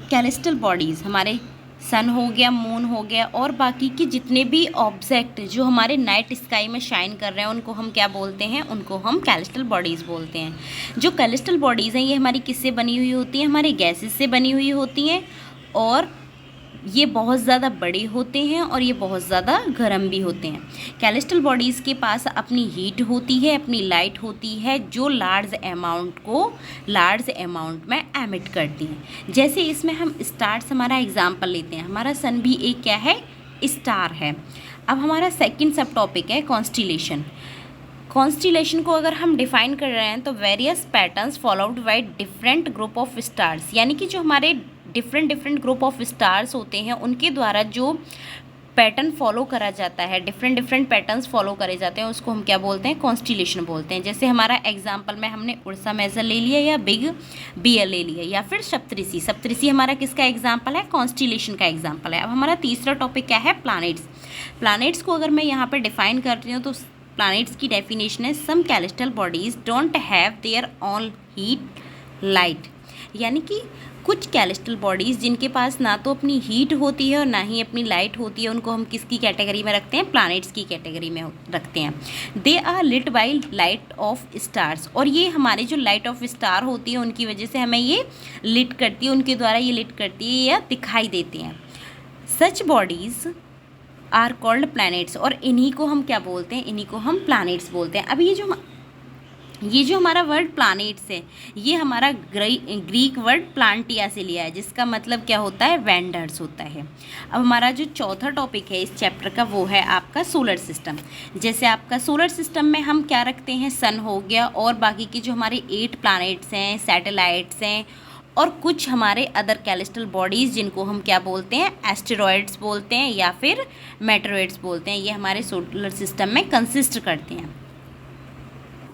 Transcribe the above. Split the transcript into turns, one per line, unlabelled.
कैलेस्ट्रल bodies हमारे सन हो गया, मून हो गया और बाकी के जितने भी ऑब्जेक्ट जो हमारे नाइट स्काई में शाइन कर रहे हैं उनको हम क्या बोलते हैं, उनको हम कैलेस्ट्रल बॉडीज़ बोलते हैं। जो कैलेस्ट्रल बॉडीज़ हैं ये हमारी किससे बनी हुई होती हैं, हमारे गैसेस से बनी हुई होती हैं और ये बहुत ज़्यादा बड़े होते हैं और ये बहुत ज़्यादा गर्म भी होते हैं। कैलेस्ट्रल बॉडीज़ के पास अपनी हीट होती है, अपनी लाइट होती है जो लार्ज अमाउंट में एमिट करती हैं। जैसे इसमें हम स्टार्स हमारा एग्जाम्पल लेते हैं, हमारा सन भी एक क्या है, स्टार है। अब हमारा सेकंड सब टॉपिक है कॉन्स्टिलेशन। कॉन्स्टिलेशन को अगर हम डिफाइन कर रहे हैं तो various patterns followed by different group of stars, यानी कि जो हमारे डिफरेंट ग्रुप ऑफ स्टार्स होते हैं उनके द्वारा जो पैटर्न फॉलो करा जाता है, डिफरेंट पैटर्न्स फॉलो करे जाते हैं, उसको हम क्या बोलते हैं, कॉन्स्टिलेशन बोलते हैं। जैसे हमारा एग्जाम्पल में हमने उर्सा मेजर ले लिया या बिग बियर ले लिया या फिर सप्तऋषि। सप्तऋषि हमारा किसका एग्जाम्पल है, कॉन्स्टिलेशन का एग्जाम्पल है। अब हमारा तीसरा टॉपिक क्या है, प्लैनेट्स। प्लैनेट्स को अगर मैं यहाँ पर डिफाइन कर रही हूँ तो प्लैनेट्स की डेफिनेशन है some celestial bodies don't have their own heat light, यानी कि कुछ कैलेस्ट्रल बॉडीज़ जिनके पास ना तो अपनी हीट होती है और ना ही अपनी लाइट होती है, उनको हम किसकी कैटेगरी में रखते हैं, प्लैनेट्स की कैटेगरी में रखते हैं। They are lit by light of stars, और ये हमारे जो लाइट ऑफ स्टार होती है उनकी वजह से हमें ये लिट करती है, उनके द्वारा ये लिट करती है या दिखाई देते हैं। सच बॉडीज़ आर कॉल्ड प्लैनेट्स, और इन्हीं को हम क्या बोलते हैं, इन्हीं को हम प्लैनेट्स बोलते हैं। अब ये जो हमारा वर्ड प्लैनेट्स है ये हमारा ग्रीक वर्ड प्लांटिया से लिया है, जिसका मतलब क्या होता है, वेंडर्स होता है। अब हमारा जो चौथा टॉपिक है इस चैप्टर का वो है आपका सोलर सिस्टम। जैसे आपका सोलर सिस्टम में हम क्या रखते हैं, सन हो गया और बाकी के जो हमारे 8 प्लैनेट्स हैं, सैटेलाइट्स हैं और कुछ हमारे अदर कैलेस्ट्रल बॉडीज़ जिनको हम क्या बोलते हैं, एस्टेरॉयड्स बोलते हैं या फिर मेटेरॉइड्स बोलते हैं, ये हमारे सोलर सिस्टम में कंसिस्ट करते हैं।